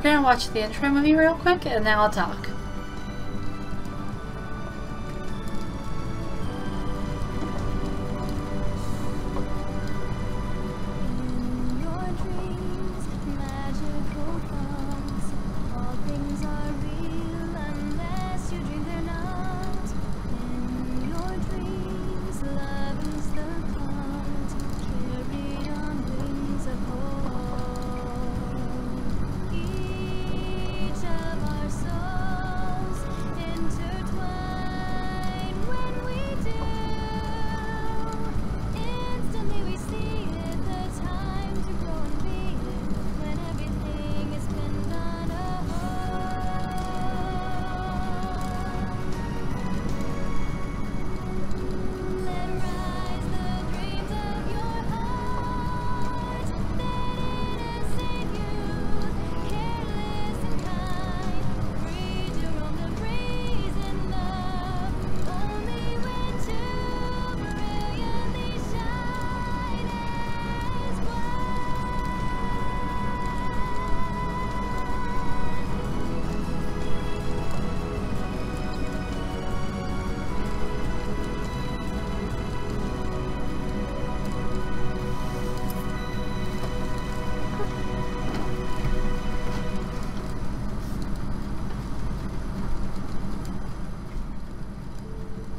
gonna watch the intro movie real quick and then I'll talk.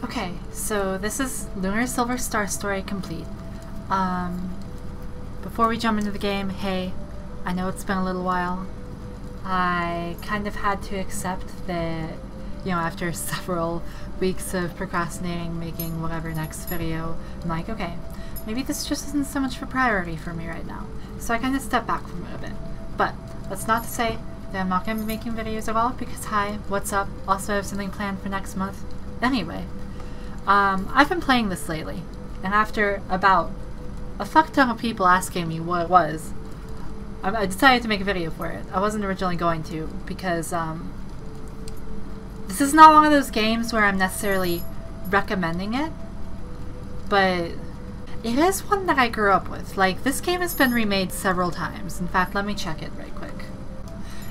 Okay, so this is Lunar Silver Star story complete. Before we jump into the game, hey, I know it's been a little while. I kind of had to accept that, you know, after several weeks of procrastinating making whatever next video, I'm like, okay, maybe this just isn't so much of a priority for me right now. So I kind of stepped back from it a bit. But that's not to say that I'm not going to be making videos at all, because hi, what's up? Also I have something planned for next month. Anyway. I've been playing this lately, and after about a fuck ton of people asking me what it was, I decided to make a video for it. I wasn't originally going to, because this is not one of those games where I'm necessarily recommending it, but it is one that I grew up with. Like, this game has been remade several times. In fact, let me check it right quick.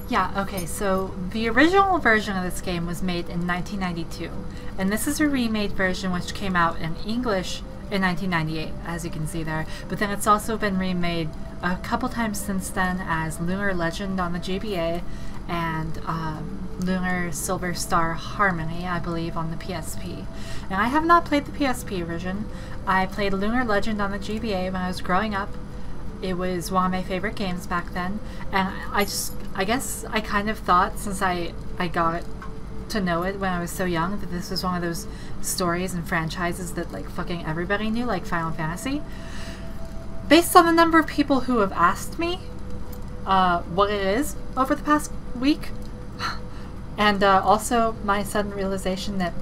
Yeah, okay, so the original version of this game was made in 1992, and this is a remade version which came out in English in 1998, as you can see there, but then it's also been remade a couple times since then as Lunar Legend on the GBA and Lunar Silver Star Harmony, I believe, on the PSP. And I have not played the PSP version. I played Lunar Legend on the GBA when I was growing up. It was one of my favorite games back then, and I guess I kind of thought, since I got to know it when I was so young, that this was one of those stories and franchises that like fucking everybody knew, like Final Fantasy. Based on the number of people who have asked me what it is over the past week, and also my sudden realization that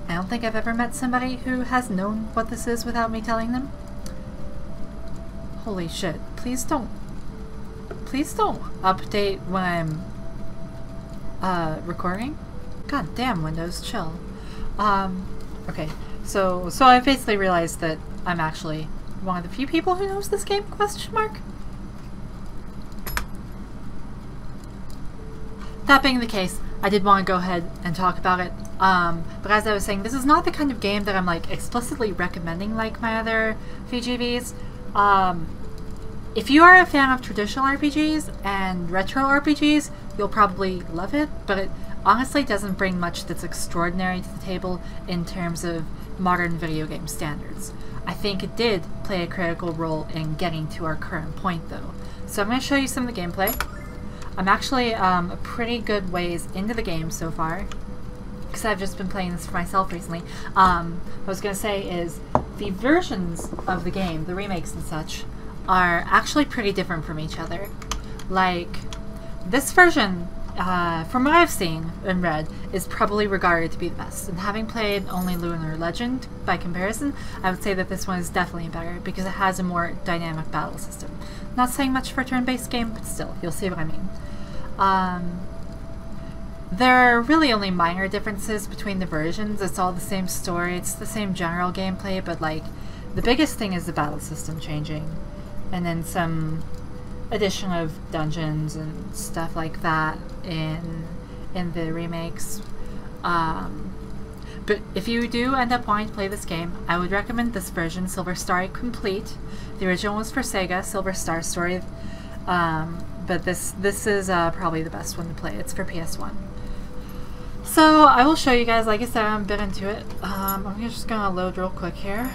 I don't think I've ever met somebody who has known what this is without me telling them. Holy shit, please don't update when I'm recording. God damn, Windows, chill. Okay, so I basically realized that I'm actually one of the few people who knows this game, question mark? That being the case, I did want to go ahead and talk about it. But as I was saying, this is not the kind of game that I'm like explicitly recommending like my other VGVs. If you are a fan of traditional RPGs and retro RPGs, you'll probably love it, but it honestly doesn't bring much that's extraordinary to the table in terms of modern video game standards. I think it did play a critical role in getting to our current point though. So I'm going to show you some of the gameplay. I'm actually a pretty good ways into the game so far, because I've just been playing this for myself recently. What I was going to say is the versions of the game, the remakes and such, are actually pretty different from each other. Like, this version, from what I've seen and read, is probably regarded to be the best. And having played only Lunar Legend, by comparison, I would say that this one is definitely better, because it has a more dynamic battle system. Not saying much for a turn-based game, but still, you'll see what I mean. There are really only minor differences between the versions. It's all the same story, it's the same general gameplay, but like, the biggest thing is the battle system changing. And then some addition of dungeons and stuff like that in the remakes. But if you do end up wanting to play this game, I would recommend this version, Silver Star Complete. The original was for Sega, Silver Star Story, but this is probably the best one to play. It's for PS1. So I will show you guys. Like I said, I'm a bit into it. I'm just gonna load real quick here.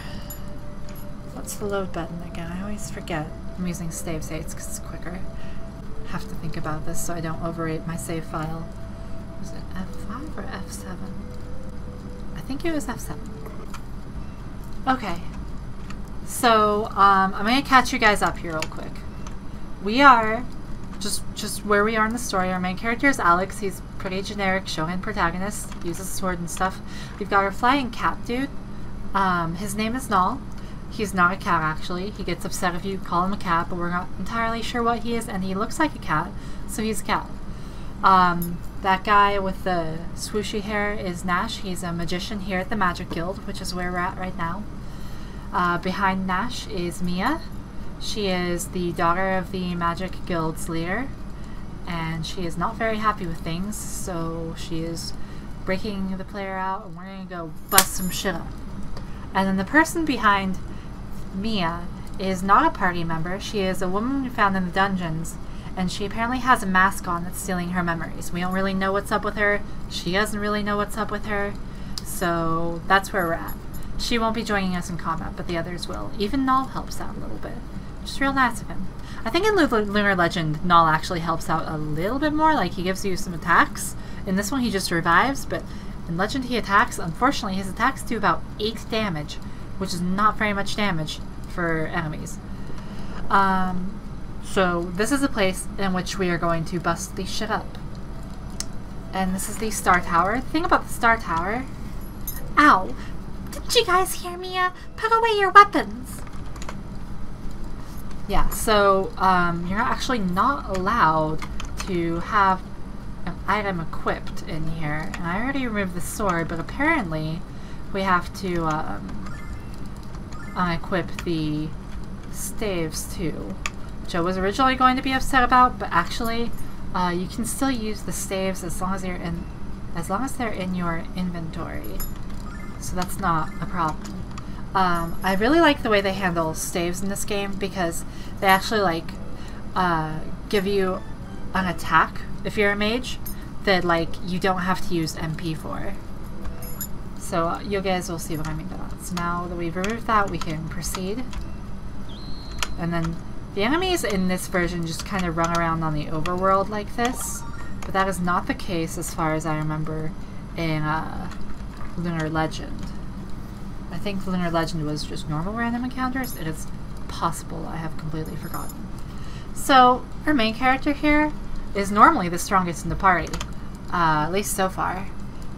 What's the load button again? I always forget. I'm using save states because it's quicker. I have to think about this so I don't overrate my save file. Was it F5 or F7? I think it was F7. Okay. So, I'm gonna catch you guys up here real quick. We are just where we are in the story. Our main character is Alex. He's pretty generic shonen protagonist. Uses a sword and stuff. We've got our flying cat dude. His name is Null. He's not a cat, actually. He gets upset if you call him a cat, but we're not entirely sure what he is, and he looks like a cat, so he's a cat. That guy with the swooshy hair is Nash. He's a magician here at the Magic Guild, which is where we're at right now. Behind Nash is Mia. She is the daughter of the Magic Guild's leader, and she is not very happy with things, so she is breaking the player out, and we're gonna go bust some shit up. And then the person behind Mia is not a party member. She is a woman we found in the dungeons, and she apparently has a mask on that's stealing her memories. We don't really know what's up with her. She doesn't really know what's up with her. So that's where we're at. She won't be joining us in combat, but the others will. Even Null helps out a little bit. Just real nice of him. I think in Lunar Legend, Null actually helps out a little bit more. Like, he gives you some attacks. In this one, he just revives, but in Legend, he attacks. Unfortunately, his attacks do about 8 damage, which is not very much damage for enemies. So this is a place in which we are going to bust the shit up. And this is the Star Tower. The thing about the Star Tower... Ow! Didn't you guys hear me? Put away your weapons! Yeah, so you're actually not allowed to have an item equipped in here. And I already removed the sword, but apparently we have to unequip the staves too. Which I was originally going to be upset about, but actually you can still use the staves as long as they're in your inventory. So that's not a problem. I really like the way they handle staves in this game because they actually give you an attack if you're a mage that you don't have to use MP for. So you guys will see what I mean by that. So now that we've removed that, we can proceed. And then the enemies in this version just kind of run around on the overworld like this, but that is not the case as far as I remember in Lunar Legend. I think Lunar Legend was just normal random encounters. It is possible I have completely forgotten. So our main character here is normally the strongest in the party, at least so far,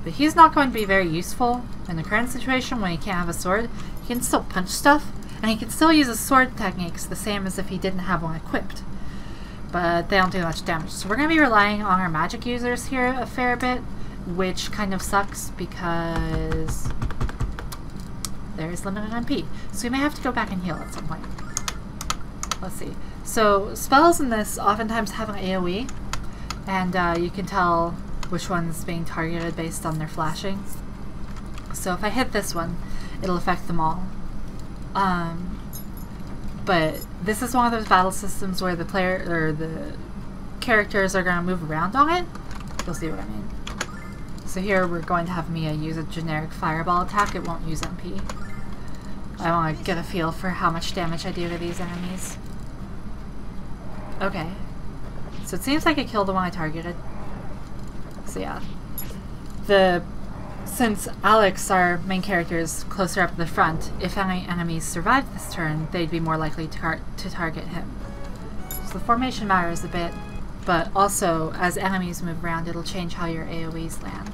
but he's not going to be very useful in the current situation when he can't have a sword. He can still punch stuff, and he can still use his sword techniques the same as if he didn't have one equipped. But they don't do much damage. So we're going to be relying on our magic users here a fair bit, which kind of sucks because there's limited MP. So we may have to go back and heal at some point. Let's see. So spells in this oftentimes have an AoE, and you can tell which one's being targeted based on their flashing. So if I hit this one, it'll affect them all. But this is one of those battle systems where the player or the characters are going to move around on it. You'll see what I mean. So here we're going to have Mia use a generic fireball attack. It won't use MP. I want to get a feel for how much damage I do to these enemies. Okay. So it seems like it killed the one I targeted. So yeah. Since Alex, our main character, is closer up to the front, if any enemies survived this turn, they'd be more likely to target him. So the formation matters a bit, but also, as enemies move around, it'll change how your AoEs land.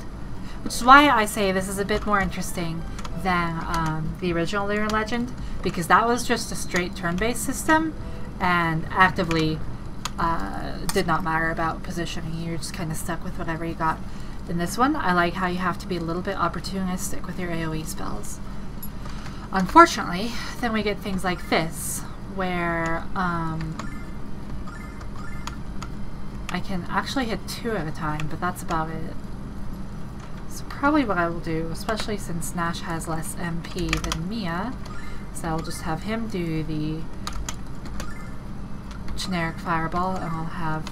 Which is why I say this is a bit more interesting than the original Lunar Legend, because that was just a straight turn-based system, and actively did not matter about positioning. You're just kind of stuck with whatever you got. In this one, I like how you have to be a little bit opportunistic with your AoE spells. Unfortunately, then we get things like this, where I can actually hit 2 at a time, but that's about it. So probably what I will do, especially since Nash has less MP than Mia, is I'll just have him do the generic fireball, and I'll have...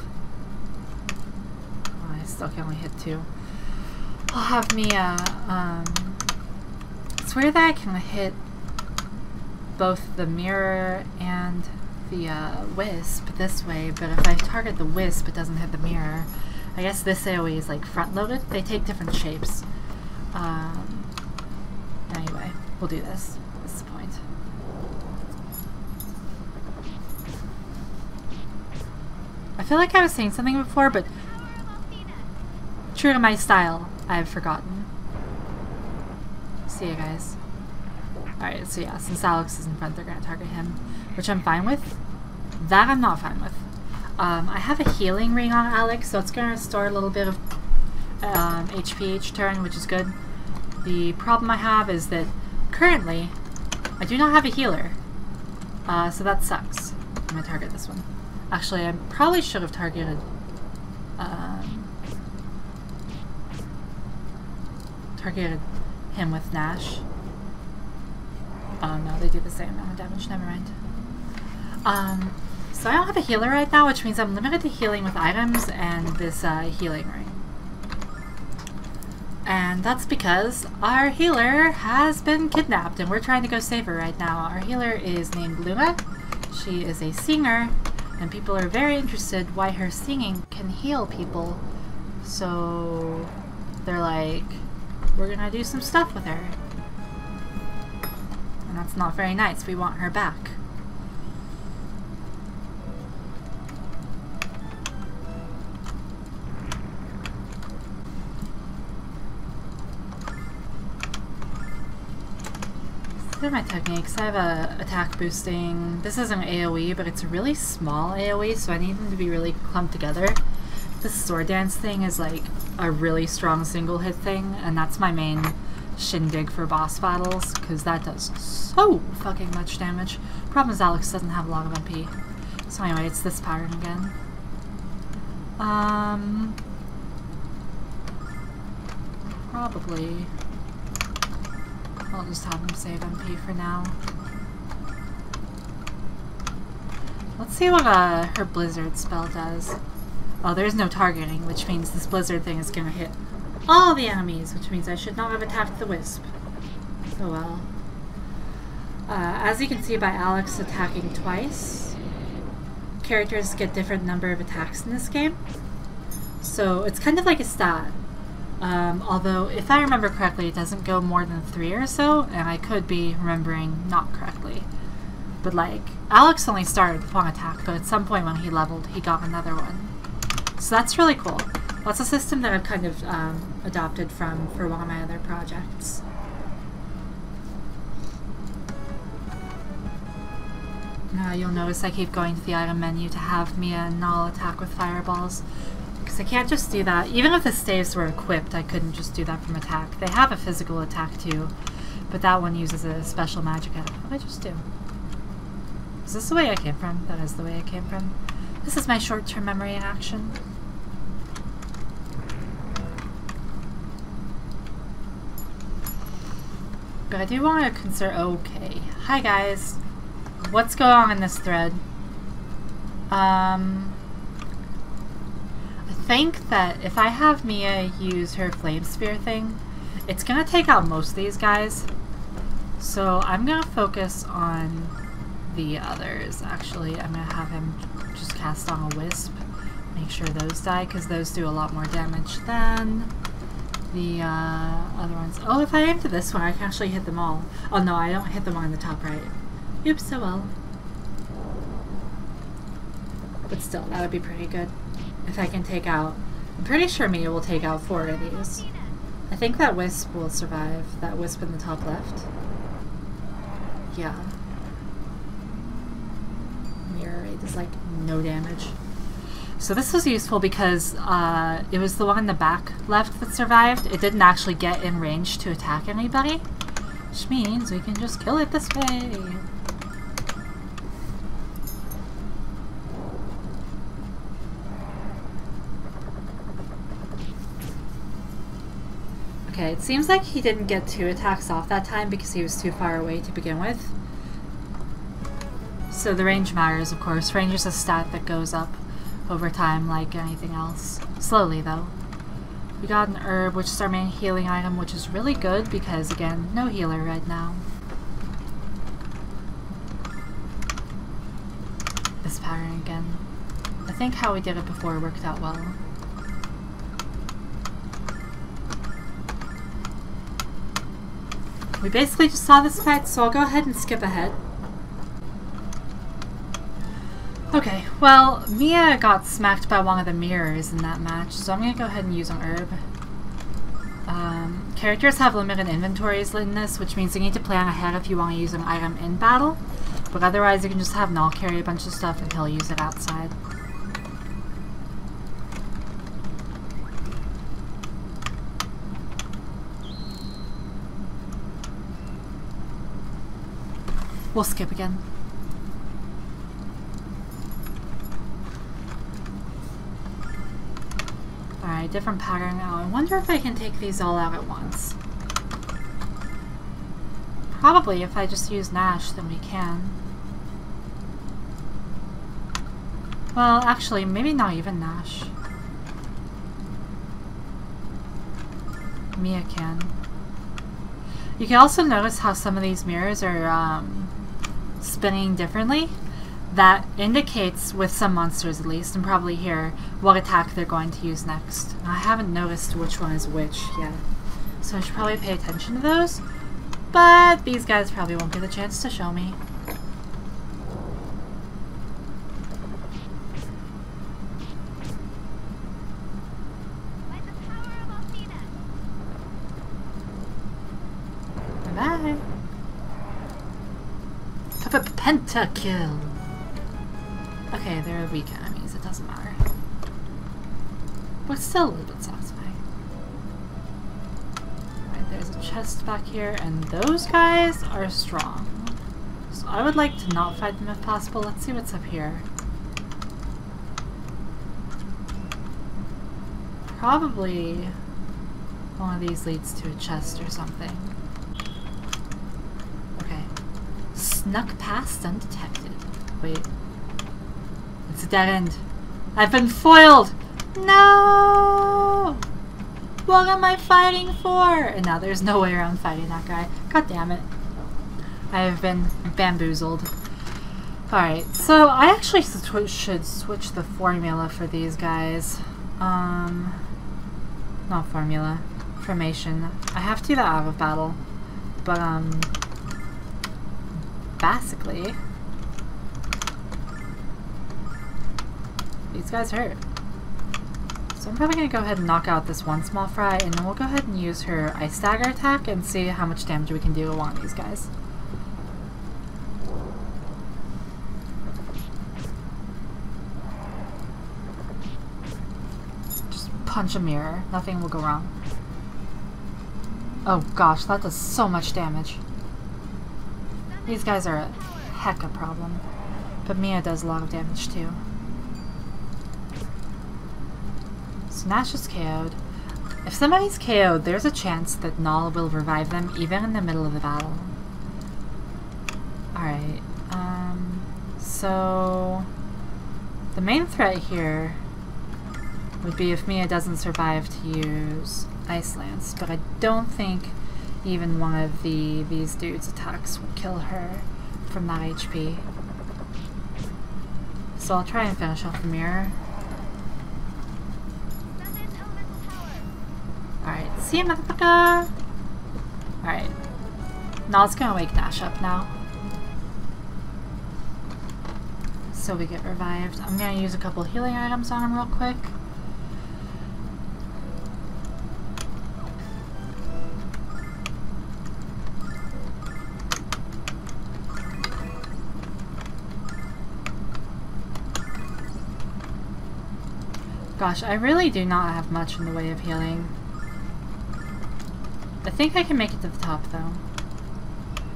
oh, I still can only hit 2. I'll have Mia... it's weird that I can hit both the mirror and the wisp this way, but if I target the wisp, it doesn't hit the mirror. I guess this AoE is like front-loaded. They take different shapes. Anyway, we'll do this. What's the point? I feel like I was saying something before, but true to my style, I've forgotten. See you guys. Alright, so yeah, since Alex is in front, they're gonna target him, which I'm fine with. That I'm not fine with. I have a healing ring on Alex, so it's gonna restore a little bit of HP each turn, which is good. The problem I have is that currently I do not have a healer, so that sucks. I'm gonna target this one. Actually, I probably should have targeted him with Nash. Oh no, they do the same amount of damage, never mind. So I don't have a healer right now, which means I'm limited to healing with items and this healing ring. And that's because our healer has been kidnapped and we're trying to go save her right now. Our healer is named Lunar. She is a singer and people are very interested why her singing can heal people. So they're like, we're gonna do some stuff with her. And that's not very nice. We want her back. These are my techniques. I have a attack boosting. This isn't AoE, but it's a really small AoE, so I need them to be really clumped together. This sword dance thing is like a really strong single hit thing, and that's my main shindig for boss battles, because that does so fucking much damage. Problem is Alex doesn't have a lot of MP. So anyway, it's this pattern again. Probably I'll just have him save MP for now. Let's see what her blizzard spell does. Oh, there's no targeting, which means this blizzard thing is gonna hit all the enemies, which means I should not have attacked the wisp. Oh well. As you can see by Alex attacking twice, characters get different number of attacks in this game. So it's kind of like a stat. Although, if I remember correctly, it doesn't go more than 3 or so, and I could be remembering not correctly. But like, Alex only started with 1 attack, but at some point when he leveled, he got another one. So that's really cool. That's a system that I've kind of adopted for one of my other projects. Now you'll notice I keep going to the item menu to have Mia and Null attack with fireballs. Because I can't just do that. Even if the staves were equipped, I couldn't just do that from attack. They have a physical attack too, but that one uses a special magic item. What did I just do? Is this the way I came from? That is the way I came from. This is my short-term memory in action. But I do want to consider... Okay. Hi guys. What's going on in this thread? I think that if I have Mia use her flame sphere thing, it's gonna take out most of these guys. So I'm gonna focus on the others. Actually, I'm gonna have him just cast on a wisp. Make sure those die, because those do a lot more damage than the other ones. Oh, if I aim to this one, I can actually hit them all. Oh no, I don't hit the one on the top right. Oops, so well. But still, that would be pretty good. If I can take out... I'm pretty sure Mia will take out 4 of these. I think that wisp will survive. That wisp in the top left. Yeah. Mirror rate is like no damage. So this was useful because it was the one in the back left that survived. It didn't actually get in range to attack anybody. Which means we can just kill it this way. Okay, it seems like he didn't get 2 attacks off that time because he was too far away to begin with. So the range matters, of course. Range is a stat that goes up over time like anything else. Slowly, though. We got an herb, which is our main healing item, which is really good because, again, no healer right now. This pattern again. I think how we did it before worked out well. We basically just saw this fight, so I'll go ahead and skip ahead. Okay, well, Mia got smacked by one of the mirrors in that match, so I'm gonna go ahead and use an herb. Characters have limited inventories in this, which means you need to plan ahead if you want to use an item in battle, but otherwise you can just have Null carry a bunch of stuff and he'll use it outside. We'll skip again. Alright, different pattern now. I wonder if I can take these all out at once. Probably, if I just use Nash, then we can. Well, actually, maybe not even Nash. Mia can. You can also notice how some of these mirrors are spinning differently. That indicates, with some monsters at least, and probably here, what attack they're going to use next. I haven't noticed which one is which yet, so I should probably pay attention to those, but these guys probably won't get a chance to show me. Bye! Pentakill! Okay, they're weak enemies, it doesn't matter. But still a little bit satisfying. Alright, there's a chest back here, and those guys are strong. So I would like to not fight them if possible. Let's see what's up here. Probably one of these leads to a chest or something. Okay. Snuck past undetected. Wait. It's a dead end. I've been foiled! No! What am I fighting for? And now there's no way around fighting that guy. God damn it. I have been bamboozled. Alright, so I actually should switch the formula for these guys. Not formula. Formation. I have to do that out of battle. But, basically, these guys hurt. So I'm probably going to go ahead and knock out this one small fry, and then we'll go ahead and use her Ice Dagger attack and see how much damage we can do to one of these guys. Just punch a mirror. Nothing will go wrong. Oh gosh, that does so much damage. These guys are a hecka problem. But Mia does a lot of damage too. So Nash is KO'd. If somebody's KO'd, there's a chance that Null will revive them even in the middle of the battle. Alright, so the main threat here would be if Mia doesn't survive to use Ice Lance, but I don't think even one of these dudes' attacks will kill her from that HP. So I'll try and finish off the mirror. Alright, see you, motherfucker! Alright. Null's gonna wake Nash up now. So we get revived. I'm gonna use a couple healing items on him real quick. Gosh, I really do not have much in the way of healing. I think I can make it to the top, though.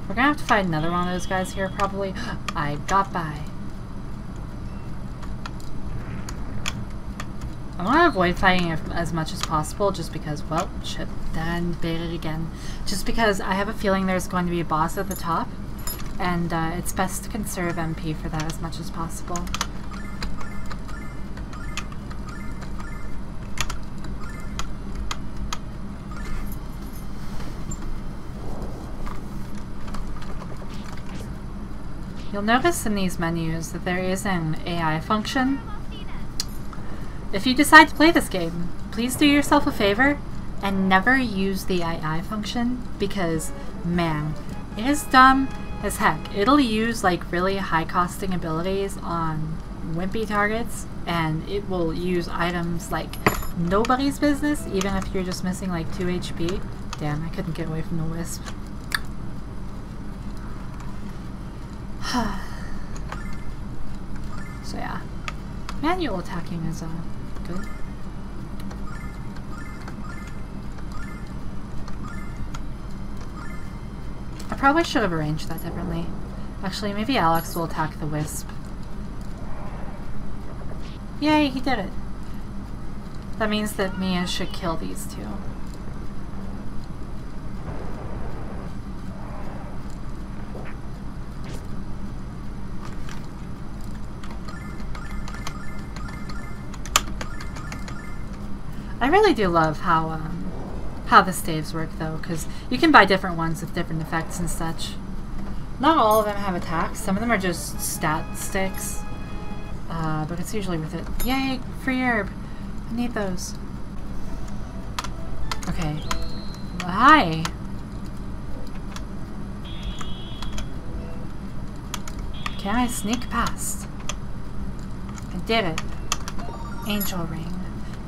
We're gonna have to fight another one of those guys here, probably. I got by. I want to avoid fighting it as much as possible just because, well, shit, then bait it again. Just because I have a feeling there's going to be a boss at the top, and it's best to conserve MP for that as much as possible. You'll notice in these menus that there is an AI function. If you decide to play this game, please do yourself a favor and never use the AI function because, man, it is dumb as heck. It'll use like really high costing abilities on wimpy targets, and it will use items like nobody's business even if you're just missing like 2 HP. Damn, I couldn't get away from the wisp. So yeah, manual attacking is good. I probably should have arranged that differently. Actually, maybe Alex will attack the wisp. Yay, he did it. That means that Mia should kill these two. I really do love how the staves work though, because you can buy different ones with different effects and such. Not all of them have attacks, some of them are just stat sticks, but it's usually worth it. Yay, free herb! I need those. Okay. Well, hi! Can I sneak past? I did it. Angel ring.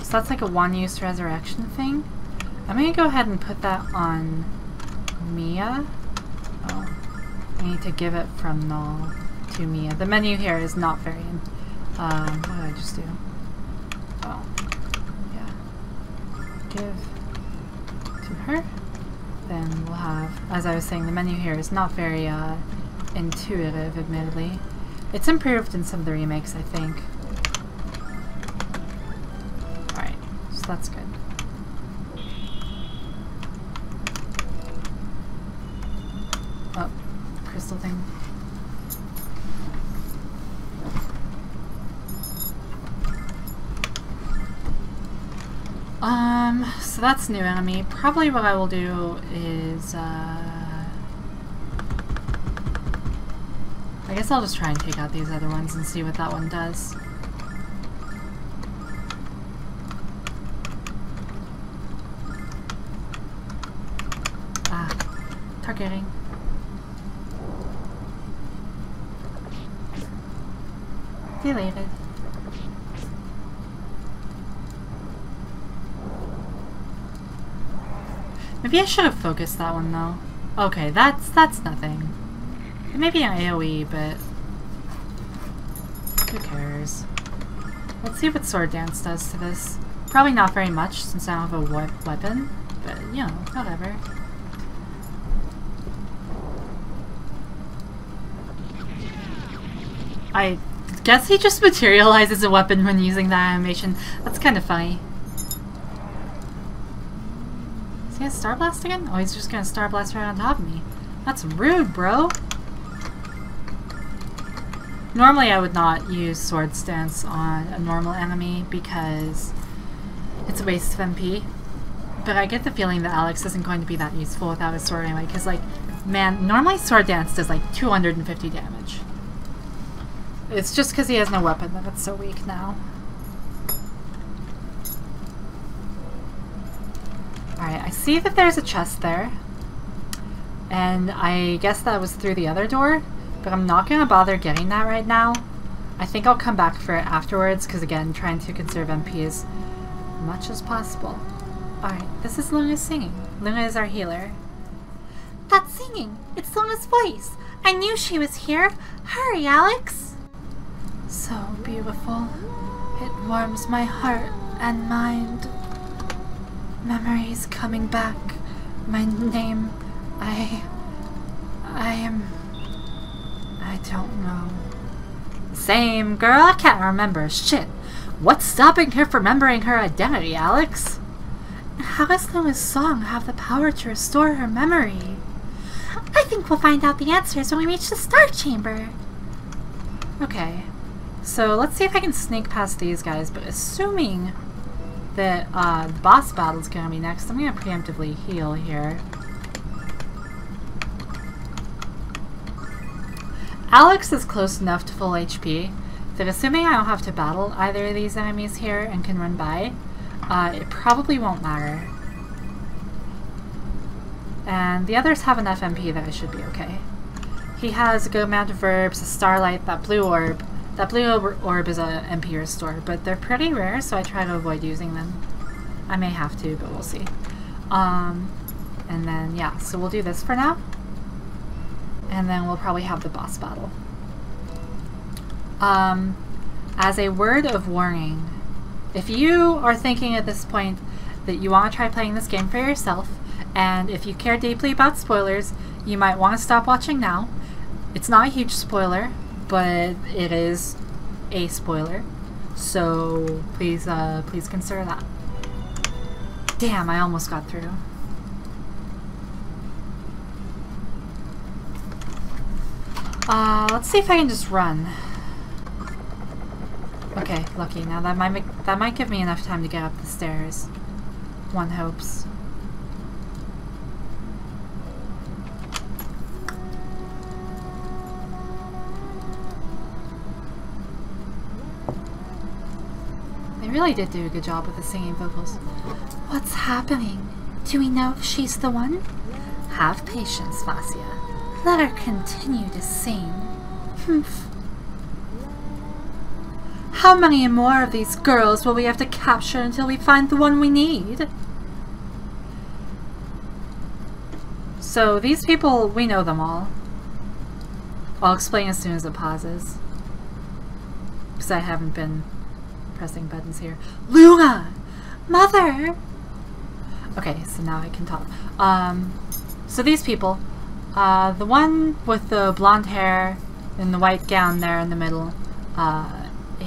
So that's like a one-use resurrection thing. I'm gonna go ahead and put that on Mia. Oh, I need to give it from Null to Mia. The menu here is not very... what did I just do? Oh, yeah. Give to her. Then we'll have, as I was saying, the menu here is not very intuitive, admittedly. It's improved in some of the remakes, I think. That's good. Oh, crystal thing. So that's new enemy. Probably what I will do is, I guess I'll just try and take out these other ones and see what that one does. Targeting. Deleted. Maybe I should have focused that one though. Okay, that's nothing. It may be an AoE, but who cares? Let's see what Sword Dance does to this. Probably not very much since I don't have a weapon, but you know, whatever. I guess he just materializes a weapon when using that animation. That's kind of funny. Is he gonna Star Blast again? Oh, he's just gonna Star Blast right on top of me. That's rude, bro! Normally I would not use Sword Stance on a normal enemy because it's a waste of MP. But I get the feeling that Alex isn't going to be that useful without his sword anyway, because like, man, normally Sword Dance does like 250 damage. It's just because he has no weapon that it's so weak now. Alright, I see that there's a chest there. And I guess that was through the other door, but I'm not going to bother getting that right now. I think I'll come back for it afterwards, because again, trying to conserve MP as much as possible. Alright, this is Luna singing. Luna is our healer. That's singing! It's Luna's voice! I knew she was here! Hurry, Alex! So beautiful. It warms my heart and mind. Memories coming back. My name... I don't know. Same, girl. I can't remember. Shit. What's stopping her from remembering her identity, Alex? How does Luna's song have the power to restore her memory? I think we'll find out the answers when we reach the Star Chamber. Okay, so let's see if I can sneak past these guys, but assuming that the boss battle's gonna be next, I'm gonna preemptively heal here. Alex is close enough to full HP that assuming I don't have to battle either of these enemies here and can run by, it probably won't matter. And the others have enough MP that I should be okay. He has a good amount of verbs, a starlight, that blue orb. That blue orb is a MP restore, but they're pretty rare, so I try to avoid using them. I may have to, but we'll see. And then, yeah, so we'll do this for now. And then we'll probably have the boss battle. As a word of warning, if you are thinking at this point that you want to try playing this game for yourself, and if you care deeply about spoilers, you might want to stop watching now. It's not a huge spoiler, but it is a spoiler, so please please consider that. Damn, I almost got through. Let's see if I can just run. Okay, lucky. Now that might give me enough time to get up the stairs. One hopes. They really did do a good job with the singing vocals. What's happening? Do we know if she's the one? Have patience, Vasya. Let her continue to sing. Humph. How many more of these girls will we have to capture until we find the one we need? So these people, we know them all. I'll explain as soon as it pauses. Because I haven't been pressing buttons here. Luna! Mother! Okay, so now I can talk. So these people, the one with the blonde hair and the white gown there in the middle,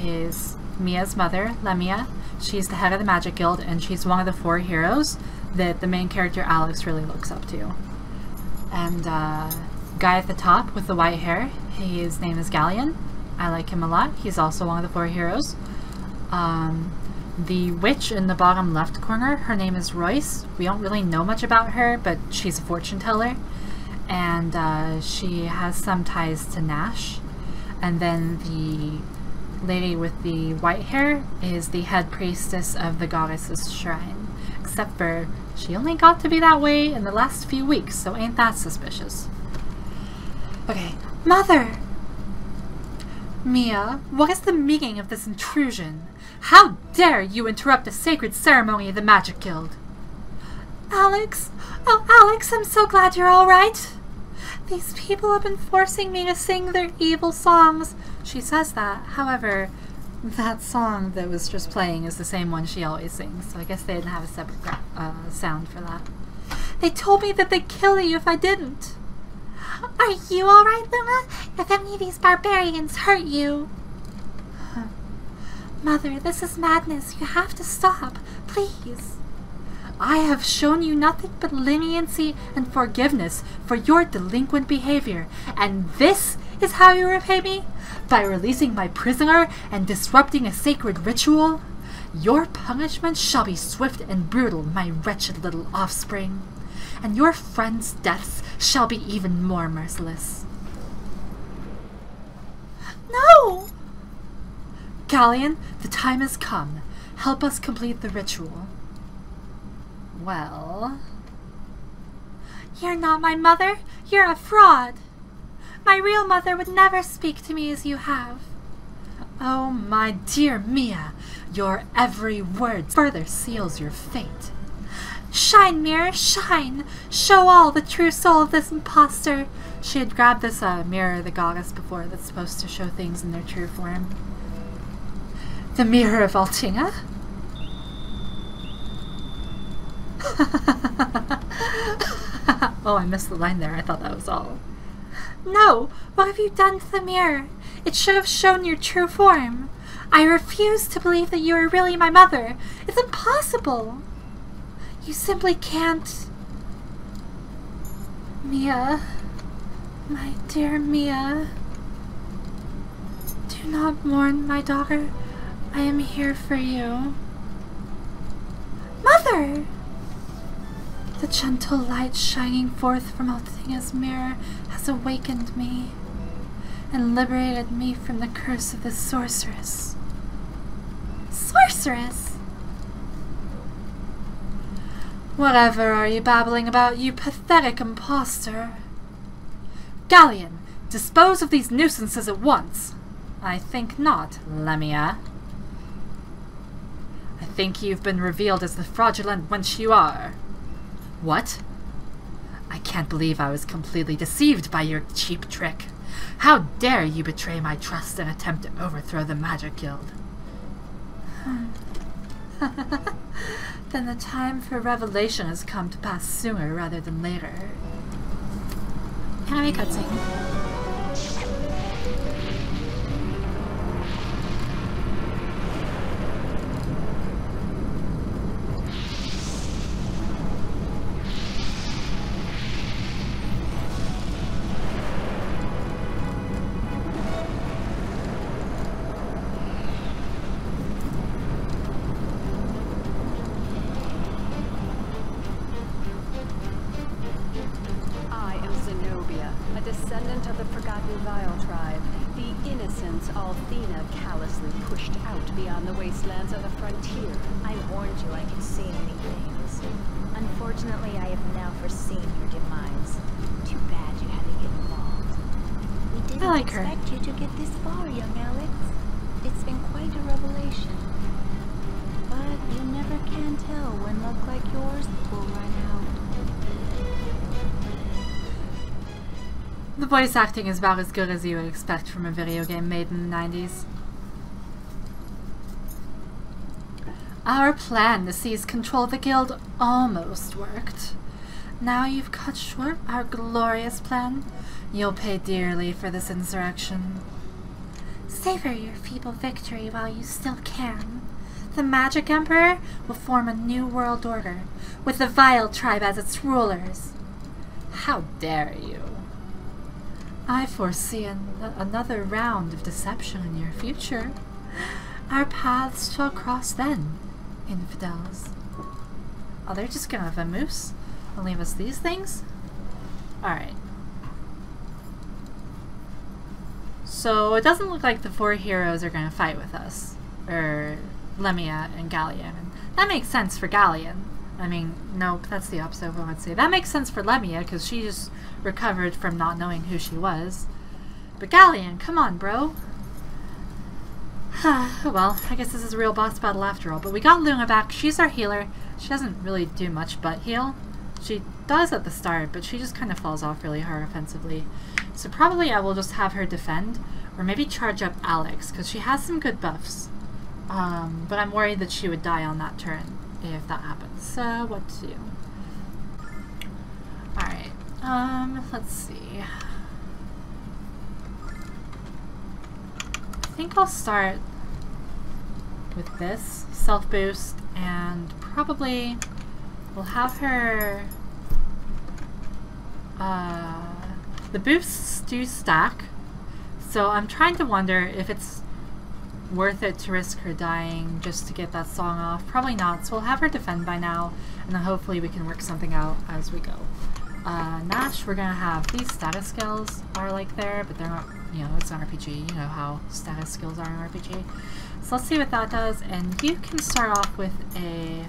is Mia's mother, Lemia. She's the head of the Magic Guild, and she's one of the 4 heroes that the main character Alex really looks up to. And guy at the top with the white hair, his name is Galleon. I like him a lot. He's also one of the 4 heroes. The witch in the bottom left corner, her name is Royce. We don't really know much about her, but she's a fortune teller. And she has some ties to Nash. And then the lady with the white hair is the head priestess of the goddess's shrine. Except for she only got to be that way in the last few weeks, so ain't that suspicious. Okay, Mother! Mia, what is the meaning of this intrusion? How dare you interrupt a sacred ceremony of the Magic Guild? Alex! Oh, Alex, I'm so glad you're alright! These people have been forcing me to sing their evil songs. She says that, however, that song that was just playing is the same one she always sings, so I guess they didn't have a separate sound for that. They told me that they'd kill you if I didn't. Are you alright, Luna? If any of these barbarians hurt you? Mother, this is madness. You have to stop. Please. I have shown you nothing but leniency and forgiveness for your delinquent behavior, and this is how you repay me? By releasing my prisoner and disrupting a sacred ritual? Your punishment shall be swift and brutal, my wretched little offspring, and your friends' deaths shall be even more merciless. No! Galleon, the time has come. Help us complete the ritual. Well... You're not my mother. You're a fraud. My real mother would never speak to me as you have. Oh, my dear Mia, your every word further seals your fate. Shine, mirror, shine! Show all the true soul of this imposter. She had grabbed this mirror of the goddess before that's supposed to show things in their true form. The mirror of Altinga? Oh, I missed the line there. I thought that was all. No! What have you done to the mirror? It should have shown your true form. I refuse to believe that you are really my mother. It's impossible. You simply can't. Mia, my dear Mia, do not mourn, my daughter. I am here for you. Mother! The gentle light shining forth from Althea's mirror has awakened me and liberated me from the curse of the sorceress. Sorceress? Whatever are you babbling about, you pathetic impostor? Galleon, dispose of these nuisances at once. I think not, Lemia. I think you've been revealed as the fraudulent wench you are. What? I can't believe I was completely deceived by your cheap trick. How dare you betray my trust and attempt to overthrow the Magic Guild? Then the time for revelation has come to pass sooner rather than later. Anime cutscene. Unfortunately, I have now foreseen your demise. Too bad you had to get involved. We didn't expect you to get this far, young Alex. It's been quite a revelation. But you never can tell when luck like yours will run out. The voice acting is about as good as you would expect from a video game made in the 90s. Our plan to seize control of the guild almost worked. Now you've cut short our glorious plan. You'll pay dearly for this insurrection. Savor your feeble victory while you still can. The Magic Emperor will form a new world order, with the Vile Tribe as its rulers. How dare you? I foresee another round of deception in your future. Our paths shall cross then, infidels. Oh, they're just gonna vamoose and leave us these things? Alright. So it doesn't look like the four heroes are gonna fight with us. Or Lemia and Galleon. And that makes sense for Galleon. I mean, nope, that's the opposite of what I would say. That makes sense for Lemia, because she just recovered from not knowing who she was. But Galleon, come on, bro. Well, I guess this is a real boss battle after all. But we got Lunar back. She's our healer. She doesn't really do much but heal. She does at the start, but she just kind of falls off really hard offensively. So probably I will just have her defend, or maybe charge up Alex, because she has some good buffs. But I'm worried that she would die on that turn if that happens. So what to do? Alright, let's see. I think I'll start with this self boost, and probably we'll have her the boosts do stack, so I'm trying to wonder if it's worth it to risk her dying just to get that song off. Probably not, so we'll have her defend by now, and then hopefully we can work something out as we go. Nash, we're gonna have these status skills are like there, but they're not, you know, it's an RPG, you know how status skills are in RPG. So let's see what that does, and you can start off with a...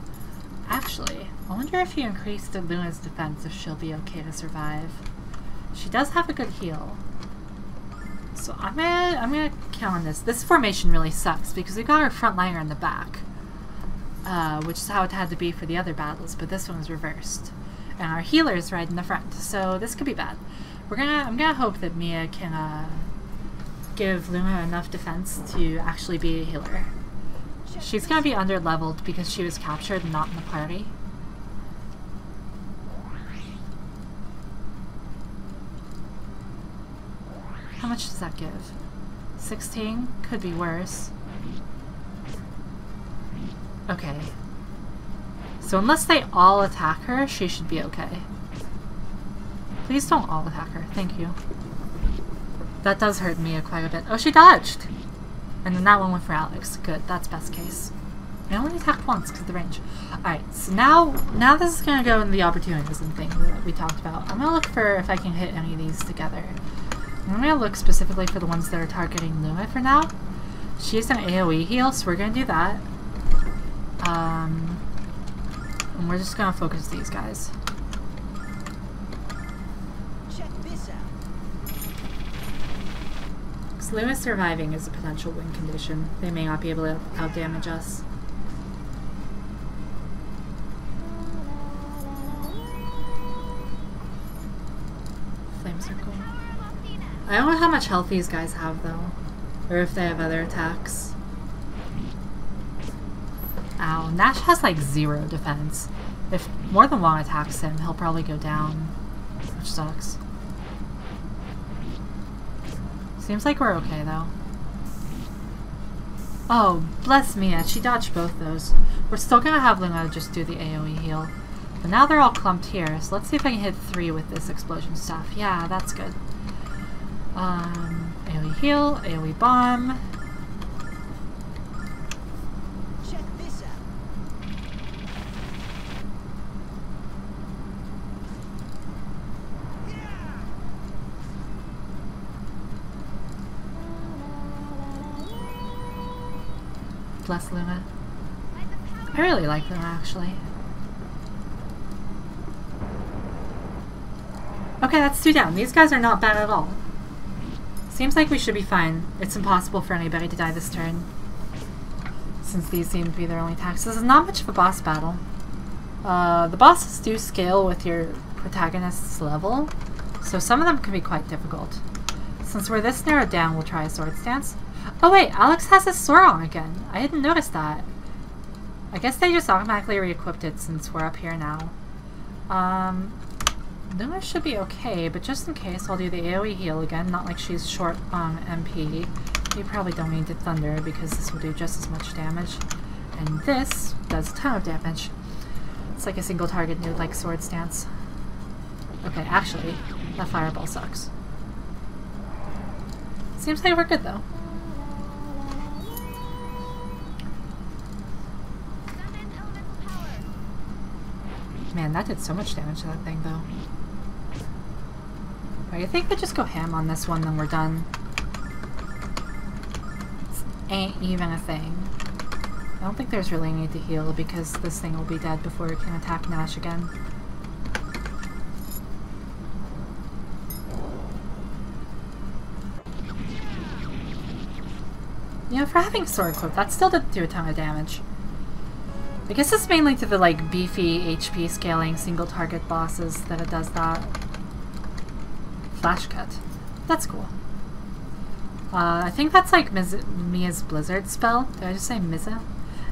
Actually, I wonder if you increase the Luna's defense if she'll be okay to survive. She does have a good heal. So I'm gonna count on this. This formation really sucks because we got our frontliner in the back, which is how it had to be for the other battles, but this one was reversed. And our healer's right in the front, so this could be bad. I'm gonna hope that Mia can give Luna enough defense to actually be a healer. She's gonna be under-leveled because she was captured and not in the party. How much does that give? 16? Could be worse. Okay. So unless they all attack her, she should be okay. Please don't all attack her. Thank you. That does hurt Mia quite a bit. Oh, she dodged! And then that one went for Alex. Good, that's best case. I only attacked once because of the range. Alright, so now this is going to go in the opportunism thing that we talked about. I'm going to look for if I can hit any of these together. I'm going to look specifically for the ones that are targeting Luna for now. She has an AoE heal, so we're going to do that. And we're just going to focus these guys. Check this out. Because Luna surviving is a potential win condition. They may not be able to outdamage us. Flame circle. I don't know how much health these guys have though. Or if they have other attacks. Ow, Nash has like 0 defense. If more than one attacks him, he'll probably go down. Which sucks. Seems like we're okay though. Oh, bless Mia, she dodged both those. We're still gonna have Luna just do the AoE heal. But now they're all clumped here, so let's see if I can hit 3 with this explosion stuff. Yeah, that's good. AoE heal, AoE bomb. Check this out. Bless Luna. I really like Luna actually. Okay, that's 2 down. These guys are not bad at all. Seems like we should be fine. It's impossible for anybody to die this turn, since these seem to be their only attacks. This is not much of a boss battle. The bosses do scale with your protagonist's level, so some of them can be quite difficult. Since we're this narrowed down, we'll try a sword stance. Oh wait, Alex has his sword on again. I didn't notice that. I guess they just automatically re-equipped it since we're up here now. Lunar should be okay, but just in case, I'll do the AoE heal again. Not like she's short on MP. You probably don't need to Thunder because this will do just as much damage. And this does a ton of damage. It's like a single target nude like sword stance. Okay, actually, that fireball sucks. Seems like we're good though. Man, that did so much damage to that thing though. Right, I think we just go ham on this one, then we're done. This ain't even a thing. I don't think there's really a need to heal because this thing will be dead before it can attack Nash again. You know, for having sword equipped, that still didn't do a ton of damage. I guess it's mainly to the like beefy HP scaling single target bosses that it does that. Flash cut. That's cool. I think that's like Mia's Blizzard spell. Did I just say Miza?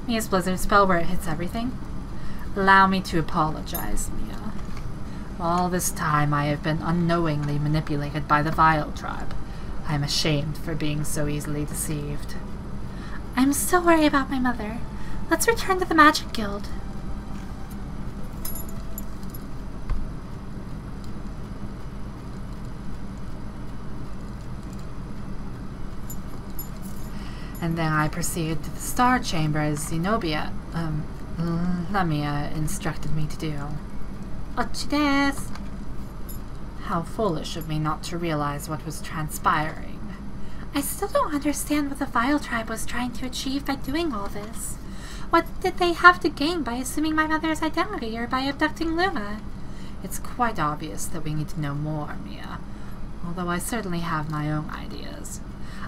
Mia's Blizzard spell where it hits everything. Allow me to apologize, Mia. All this time I have been unknowingly manipulated by the Vile tribe. I am ashamed for being so easily deceived. I'm still worried about my mother. Let's return to the Magic Guild. And then I proceeded to the Star Chamber as Zenobia, Lamia instructed me to do. Ochi desu. How foolish of me not to realize what was transpiring. I still don't understand what the Vile tribe was trying to achieve by doing all this. What did they have to gain by assuming my mother's identity or by abducting Luna? It's quite obvious that we need to know more, Mia. Although I certainly have my own ideas.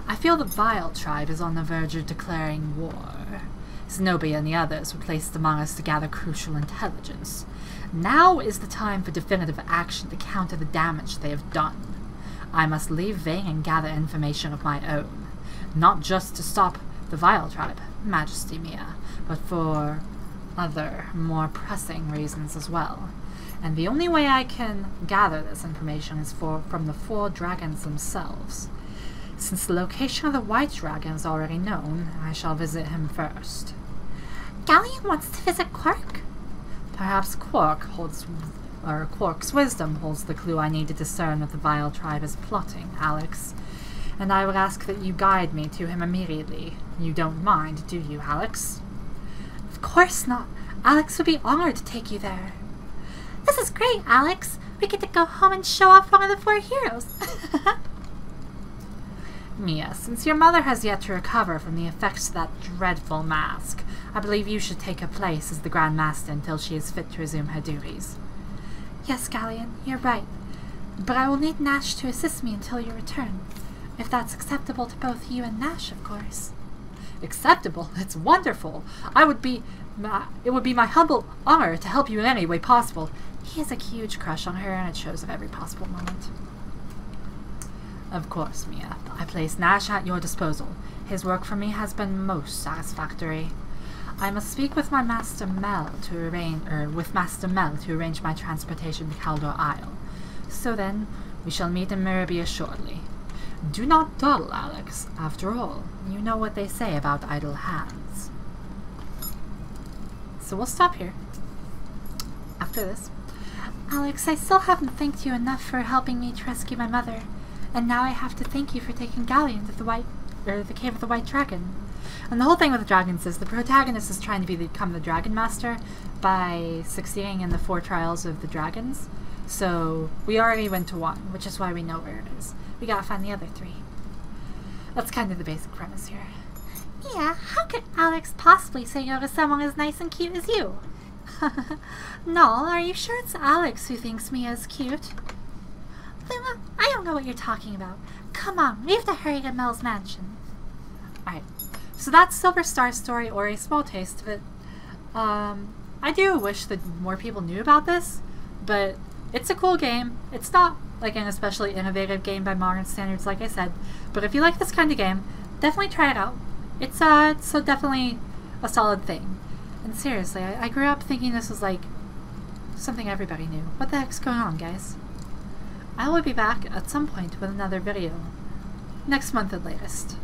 I feel the Vile tribe is on the verge of declaring war. Zenobia and the others were placed among us to gather crucial intelligence. Now is the time for definitive action to counter the damage they have done. I must leave Ving and gather information of my own. Not just to stop the Vile tribe, Majesty Mia, but for other, more pressing reasons as well. And the only way I can gather this information is from the 4 dragons themselves. Since the location of the White Dragon is already known, I shall visit him first. Galleon wants to visit Quark? Perhaps Quark's wisdom holds the clue I need to discern what the Vile Tribe is plotting, Alex. And I would ask that you guide me to him immediately. You don't mind, do you, Alex? Of course not. Alex would be honored to take you there. This is great, Alex. We get to go home and show off one of the 4 heroes. Mia, since your mother has yet to recover from the effects of that dreadful mask, I believe you should take her place as the Grand Master until she is fit to resume her duties. Yes, Galleon, you're right. But I will need Nash to assist me until your return. If that's acceptable to both you and Nash, of course. Acceptable? It's wonderful. It would be my humble honor to help you in any way possible. He has a huge crush on her, and it shows at every possible moment. Of course, Mia. I place Nash at your disposal. His work for me has been most satisfactory. I must speak with my Master Mel to arrange my transportation to Caldor Isle. So then, we shall meet in Mirabia shortly. Do not dawdle, Alex. After all, you know what they say about idle hands. So we'll stop here after this. Alex, I still haven't thanked you enough for helping me to rescue my mother. And now I have to thank you for taking Galleon to the Cave of the White Dragon. And the whole thing with the dragons is the protagonist is trying to become the Dragon Master by succeeding in the 4 trials of the dragons. So we already went to 1, which is why we know where it is. We gotta find the other 3. That's kind of the basic premise here. Yeah, how could Alex possibly say no to someone as nice and cute as you? Null, are you sure it's Alex who thinks Mia is cute? Luna, I don't know what you're talking about. Come on, we have to hurry to Mel's mansion. Alright, so that's Silver Star's story, or a small taste of it. I do wish that more people knew about this, but it's a cool game. It's not like an especially innovative game by modern standards, like I said, but if you like this kind of game, definitely try it out. It's so definitely a solid thing. And seriously, I grew up thinking this was like something everybody knew. What the heck's going on, guys? I will be back at some point with another video. Next month at latest.